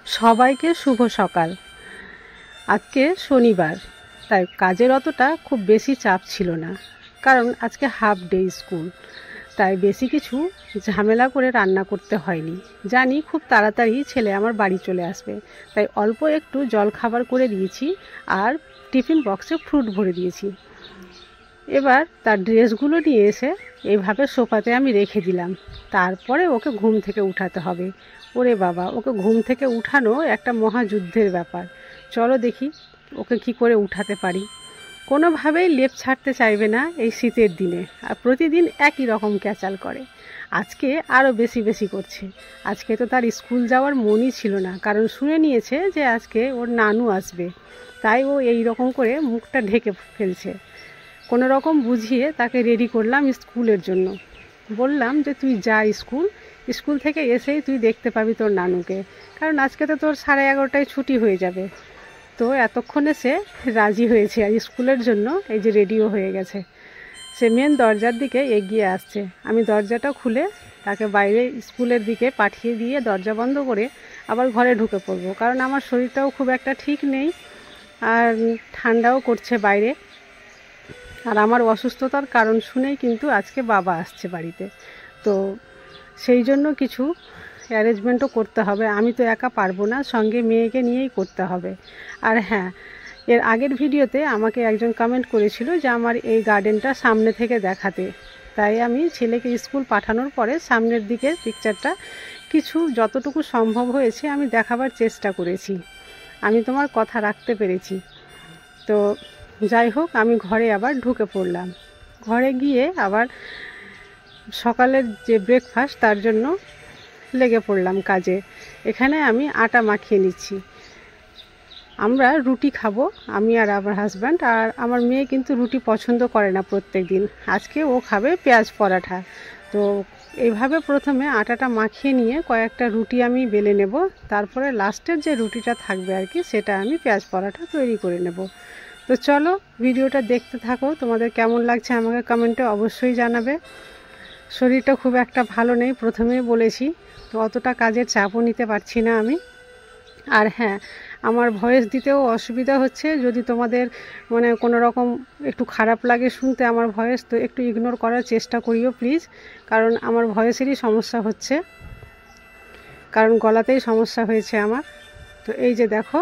সবাইকে শুভ সকাল। আজকে শনিবার, তাই কাজের অতটা খুব বেশি চাপ ছিল না, কারণ আজকে হাফ ডে স্কুল। তাই বেশি কিছু ঝামেলা করে রান্না করতে হয়নি। জানি খুব তাড়াতাড়ি ছেলে আমার বাড়ি চলে আসবে, তাই অল্প একটু জল খাবার করে দিয়েছি আর টিফিন বক্সে ফ্রুট ভরে দিয়েছি। এবার তার ড্রেসগুলো নিয়ে এসে এইভাবে সোফাতে আমি রেখে দিলাম। তারপরে ওকে ঘুম থেকে উঠাতে হবে। ওরে বাবা, ওকে ঘুম থেকে উঠানো একটা মহাযুদ্ধের ব্যাপার। চলো দেখি ওকে কি করে উঠাতে পারি। কোনোভাবেই লেপ ছাড়তে চাইবে না এই শীতের দিনে, আর প্রতিদিন একই রকম ক্যাচাল করে। আজকে আরও বেশি করছে। আজকে তো তার স্কুল যাওয়ার মনই ছিল না, কারণ শুনে নিয়েছে যে আজকে ওর নানু আসবে, তাই ও এই রকম করে মুখটা ঢেকে ফেলছে। কোনো রকম বুঝিয়ে তাকে রেডি করলাম স্কুলের জন্য। বললাম যে তুই যা স্কুল থেকে এসেই তুই দেখতে পাবি তোর নানুকে, কারণ আজকে তো তোর 11:30টায় ছুটি হয়ে যাবে। তো এতক্ষণে সে রাজি হয়েছে আর স্কুলের জন্য এই যে রেডিও হয়ে গেছে। সে মেন দরজার দিকে এগিয়ে আসছে। আমি দরজাটা খুলে তাকে বাইরে স্কুলের দিকে পাঠিয়ে দিয়ে দরজা বন্ধ করে আবার ঘরে ঢুকে পড়বো, কারণ আমার শরীরটাও খুব একটা ঠিক নেই আর ঠান্ডাও করছে বাইরে। আর আমার অসুস্থতার কারণ শুনেই কিন্তু আজকে বাবা আসছে বাড়িতে, তো সেই জন্য কিছু অ্যারেঞ্জমেন্টও করতে হবে। আমি তো একা পারবো না, সঙ্গে মেয়েকে নিয়েই করতে হবে। আর হ্যাঁ, এর আগের ভিডিওতে আমাকে একজন কমেন্ট করেছিল যে আমার এই গার্ডেনটা সামনে থেকে দেখাতে, তাই আমি ছেলেকে স্কুল পাঠানোর পরে সামনের দিকের পিকচারটা কিছু যতটুকু সম্ভব হয়েছে আমি দেখাবার চেষ্টা করেছি। আমি তোমার কথা রাখতে পেরেছি। তো যাই হোক, আমি ঘরে আবার ঢুকে পড়লাম। ঘরে গিয়ে আবার সকালের যে ব্রেকফাস্ট তার জন্য লেগে পড়লাম কাজে। এখানে আমি আটা মাখিয়ে নিচ্ছি। আমরা রুটি খাবো, আমি আর আমার হাজব্যান্ড। আর আমার মেয়ে কিন্তু রুটি পছন্দ করে না প্রত্যেক দিন। আজকে ও খাবে পেঁয়াজ পরাঠা। তো এইভাবে প্রথমে আটাটা মাখিয়ে নিয়ে কয়েকটা রুটি আমি বেলে নেব, তারপরে লাস্টের যে রুটিটা থাকবে আর কি, সেটা আমি পেঁয়াজ পরাঠা তৈরি করে নেব। তো চলো ভিডিওটা দেখতে থাকো। তোমাদের কেমন লাগছে আমাকে কমেন্টে অবশ্যই জানাবে। শরীরটা খুব একটা ভালো নেই, প্রথমেই বলেছি, তো অতটা কাজের চাপও নিতে পারছি না আমি। আর হ্যাঁ, আমার ভয়েস দিতেও অসুবিধা হচ্ছে। যদি তোমাদের মানে কোনো রকম একটু খারাপ লাগে শুনতে আমার ভয়েস, তো একটু ইগনোর করার চেষ্টা করিও প্লিজ, কারণ আমার ভয়েসেরই সমস্যা হচ্ছে, কারণ গলাতেই সমস্যা হয়েছে আমার। তো এই যে দেখো,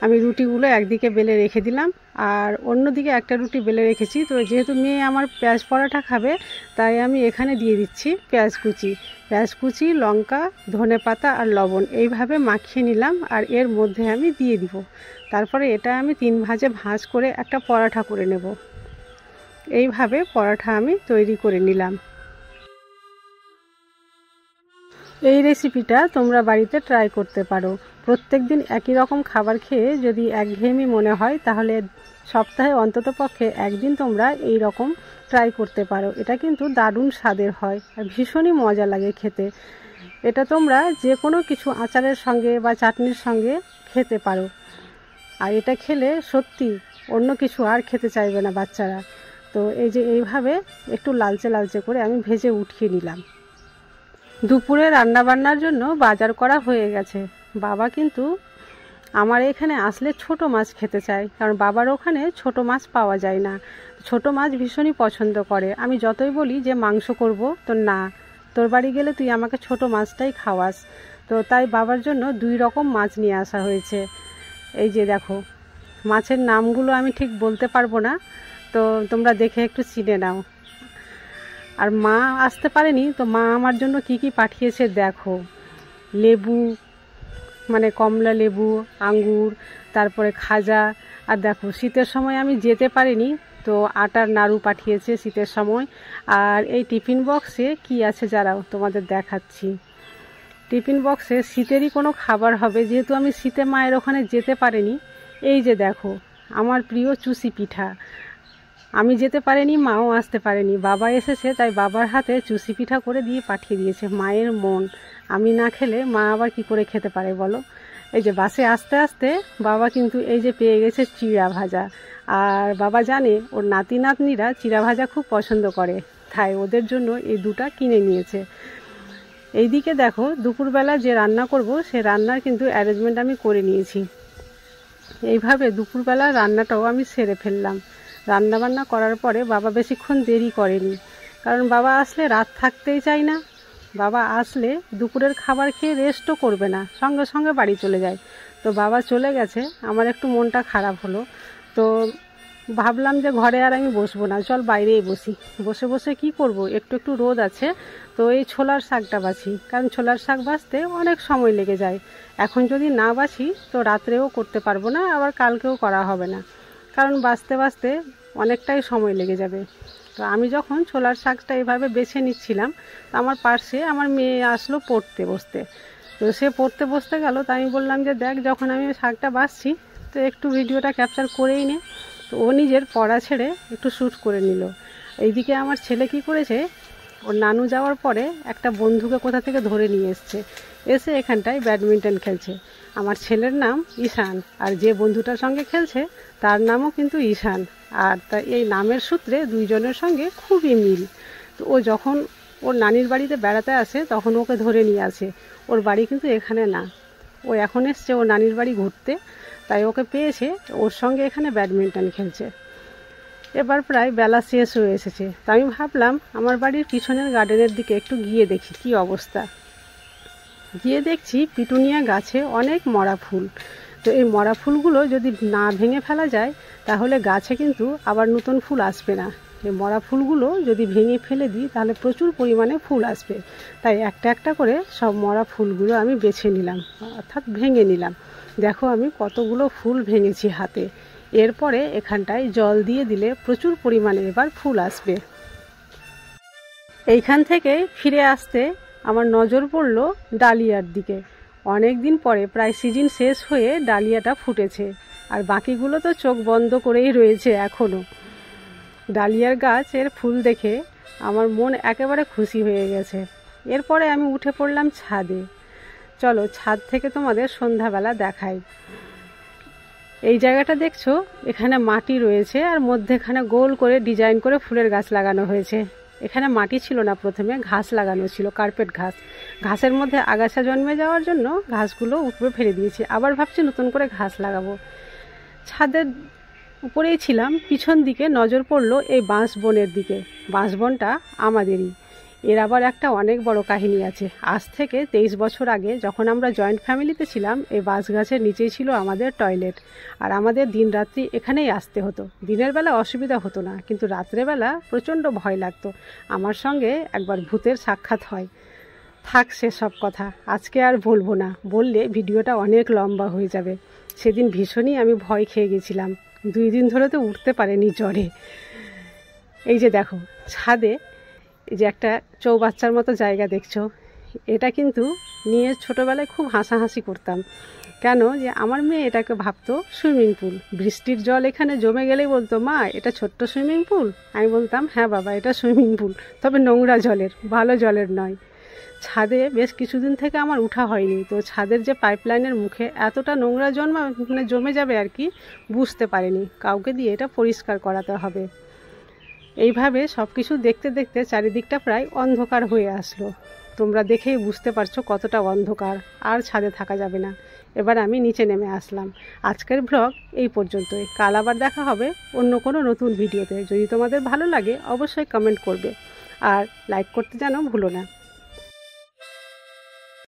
আমি রুটিগুলো একদিকে বেলে রেখে দিলাম আর অন্যদিকে একটা রুটি বেলে রেখেছি। তো যেহেতু মেয়ে আমার পেঁয়াজ পরাঠা খাবে, তাই আমি এখানে দিয়ে দিচ্ছি পেঁয়াজ কুচি, লঙ্কা, ধনেপাতা আর লবণ এইভাবে মাখিয়ে নিলাম আর এর মধ্যে আমি দিয়ে দিব। তারপরে এটা আমি 3 ভাজে ভাঁজ করে একটা পরাঠা করে নেব। এইভাবে পরাঠা আমি তৈরি করে নিলাম। এই রেসিপিটা তোমরা বাড়িতে ট্রাই করতে পারো। প্রত্যেক দিন একই রকম খাবার খেয়ে যদি একঘেয়েমি মনে হয়, তাহলে সপ্তাহে অন্ততপক্ষে একদিন তোমরা এই রকম ট্রাই করতে পারো। এটা কিন্তু দারুণ স্বাদের হয় আর ভীষণই মজা লাগে খেতে। এটা তোমরা যে কোনো কিছু আচারের সঙ্গে বা চাটনির সঙ্গে খেতে পারো, আর এটা খেলে সত্যি অন্য কিছু আর খেতে চাইবে না বাচ্চারা। তো এই যে এইভাবে একটু লালচে করে আমি ভেজে উঠিয়ে নিলাম। দুপুরে রান্নাবান্নার জন্য বাজার করা হয়ে গেছে। বাবা কিন্তু আমার এখানে আসলে ছোট মাছ খেতে চায়, কারণ বাবার ওখানে ছোট মাছ পাওয়া যায় না। ছোট মাছ ভীষণই পছন্দ করে। আমি যতই বলি যে মাংস করব, তো না, তোর বাড়ি গেলে তুই আমাকে ছোট মাছটাই খাওয়াস। তো তাই বাবার জন্য 2 রকম মাছ নিয়ে আসা হয়েছে। এই যে দেখো, মাছের নামগুলো আমি ঠিক বলতে পারবো না, তো তোমরা দেখে একটু চিনে নাও। আর মা আসতে পারেনি, তো মা আমার জন্য কি পাঠিয়েছে দেখো। লেবু, মানে কমলা লেবু, আঙ্গুর, তারপরে খাজা। আর দেখো, শীতের সময় আমি যেতে পারিনি, তো আটার নাড়ু পাঠিয়েছে শীতের সময়। আর এই টিফিন বক্সে কি আছে যারাও তোমাদের দেখাচ্ছি। টিফিন বক্সে শীতেরই কোনো খাবার হবে, যেহেতু আমি শীতে মায়ের ওখানে যেতে পারিনি। এই যে দেখো, আমার প্রিয় চুষি পিঠা। আমি যেতে পারিনি, মাও আসতে পারেনি, বাবা এসেছে, তাই বাবার হাতে চুষি পিঠা করে দিয়ে পাঠিয়ে দিয়েছে। মায়ের মন, আমি না খেলে মা আবার কি করে খেতে পারে বলো। এই যে বাসে আস্তে আস্তে বাবা কিন্তু এই যে পেয়ে গেছে চিড়া ভাজা। আর বাবা জানে ওর নাতি নাতনিরা চিড়া ভাজা খুব পছন্দ করে, তাই ওদের জন্য এই 2টা কিনে নিয়েছে। এইদিকে দেখো দুপুরবেলা যে রান্না করব সে রান্নার কিন্তু অ্যারেঞ্জমেন্ট আমি করে নিয়েছি। এইভাবে দুপুরবেলা রান্নাটাও আমি সেরে ফেললাম। রান্নাবান্না করার পরে বাবা বেশিক্ষণ দেরি করেনি, কারণ বাবা আসলে রাত থাকতেই চায় না। বাবা আসলে দুপুরের খাবার খেয়ে রেস্টও করবে না, সঙ্গে সঙ্গে বাড়ি চলে যায়। তো বাবা চলে গেছে, আমার একটু মনটা খারাপ হলো। তো ভাবলাম যে ঘরে আর আমি বসবো না, চল বাইরেই বসি। বসে বসে কি করব, একটু একটু রোদ আছে, তো এই ছোলার শাকটা বাছি, কারণ ছোলার শাক বাছতে অনেক সময় লেগে যায়। এখন যদি না বাছি তো রাত্রেও করতে পারবো না, আবার কালকেও করা হবে না, কারণ বাছতে বাছতে অনেকটাই সময় লেগে যাবে। তো আমি যখন ছোলার শাকটা এভাবে বেছে নিচ্ছিলাম, তো আমার পাশে আমার মেয়ে আসলো পড়তে বসতে। তো সে পড়তে বসতে গেল, তো আমি বললাম যে দেখ, যখন আমি শাকটা বাছছি তো একটু ভিডিওটা ক্যাপচার করেই নে। তো ও নিজের পড়া ছেড়ে একটু শ্যুট করে নিল। এইদিকে আমার ছেলে কি করেছে, ওর নানু যাওয়ার পরে একটা বন্ধুকে কোথা থেকে ধরে নিয়ে এসে এখানটায় ব্যাডমিন্টন খেলছে। আমার ছেলের নাম ঈশান, আর যে বন্ধুটার সঙ্গে খেলছে তার নামও কিন্তু ঈশান। আর তা এই নামের সূত্রে দুইজনের সঙ্গে খুবই মিল। তো ও যখন ওর নানির বাড়িতে বেড়াতে আসে তখন ওকে ধরে নিয়ে আসে। ওর বাড়ি কিন্তু এখানে না, ও এখন এসছে ওর নানির বাড়ি ঘুরতে, তাই ওকে পেয়েছে, ওর সঙ্গে এখানে ব্যাডমিন্টন খেলছে। এবার প্রায় বেলা শেষ হয়ে এসেছে, তো আমি ভাবলাম আমার বাড়ির পিছনের গার্ডেনের দিকে একটু গিয়ে দেখি কি অবস্থা। গিয়ে দেখছি পিটুনিয়া গাছে অনেক মরা ফুল। তো এই মরা ফুলগুলো যদি না ভেঙে ফেলা যায় তাহলে গাছে কিন্তু আবার নতুন ফুল আসবে না। এই মরা ফুলগুলো যদি ভেঙে ফেলে দিই তাহলে প্রচুর পরিমাণে ফুল আসবে। তাই একটা একটা করে সব মরা ফুলগুলো আমি বেছে নিলাম, অর্থাৎ ভেঙে নিলাম। দেখো আমি কতগুলো ফুল ভেঙেছি হাতে। এরপরে এখানটায় জল দিয়ে দিলে প্রচুর পরিমাণে এবার ফুল আসবে। এইখান থেকে ফিরে আসতে আমার নজর পড়ল ডালিয়ার দিকে। অনেক দিন পরে, প্রায় সিজন শেষ হয়ে ডালিয়াটা ফুটেছে, আর বাকিগুলো তো চোখ বন্ধ করেই রয়েছে এখনও। ডালিয়ার গাছের ফুল দেখে আমার মন একেবারে খুশি হয়ে গেছে। এরপরে আমি উঠে পড়লাম ছাদে। চলো ছাদ থেকে তোমাদের সন্ধ্যাবেলা দেখাই। এই জায়গাটা দেখছো, এখানে মাটি রয়েছে আর মধ্যেখানে গোল করে ডিজাইন করে ফুলের গাছ লাগানো হয়েছে। এখানে মাটি ছিল না, প্রথমে ঘাস লাগানো ছিল, কার্পেট ঘাস। ঘাসের মধ্যে আগাছা জন্মে যাওয়ার জন্য ঘাসগুলো উপরে ফেলে দিয়েছি, আবার ভাবছি নতুন করে ঘাস লাগাবো। ছাদের উপরেই ছিলাম, পিছন দিকে নজর পড়লো এই বাঁশবনের দিকে। বাঁশবনটা আমাদেরই। এর আবার একটা অনেক বড় কাহিনী আছে। আজ থেকে 23 বছর আগে যখন আমরা জয়েন্ট ফ্যামিলিতে ছিলাম, এই বাঁশ গাছের নিচেই ছিল আমাদের টয়লেট, আর আমাদের দিন রাত্রি এখানেই আসতে হতো। দিনের বেলা অসুবিধা হতো না, কিন্তু রাত্রেবেলা প্রচণ্ড ভয় লাগতো। আমার সঙ্গে একবার ভূতের সাক্ষাৎ হয়। থাক সেসব কথা আজকে আর বলবো না, বললে ভিডিওটা অনেক লম্বা হয়ে যাবে। সেদিন ভীষণই আমি ভয় খেয়ে গেছিলাম, 2 দিন ধরে তো উঠতে পারিনি জ্বরে। এই যে দেখো ছাদে এই যে একটা চৌবাচ্চার মতো জায়গা দেখছো, এটা কিন্তু নিয়ে ছোটোবেলায় খুব হাসাহাসি করতাম। কেন, যে আমার মেয়ে এটাকে ভাবতো সুইমিং পুল। বৃষ্টির জল এখানে জমে গেলেই বলতো, মা এটা ছোট্ট সুইমিং পুল। আমি বলতাম, হ্যাঁ বাবা এটা সুইমিং পুল, তবে নোংরা জলের, ভালো জলের নয়। ছাদে বেশ কিছুদিন থেকে আমার উঠা হয়নি, তো ছাদের যে পাইপলাইনের মুখে এতটা নোংরা জমে যাবে আর কি বুঝতে পারিনি। কাউকে দিয়ে এটা পরিষ্কার করাতে হবে। এইভাবে সব কিছু দেখতে দেখতে চারিদিকটা প্রায় অন্ধকার হয়ে আসলো। তোমরা দেখেই বুঝতে পারছো কতটা অন্ধকার, আর ছাদে থাকা যাবে না। এবার আমি নিচে নেমে আসলাম। আজকের ব্লগ এই পর্যন্তই। কাল আবার দেখা হবে অন্য কোনো নতুন ভিডিওতে। যদি তোমাদের ভালো লাগে অবশ্যই কমেন্ট করবে, আর লাইক করতে যেন ভুলো না।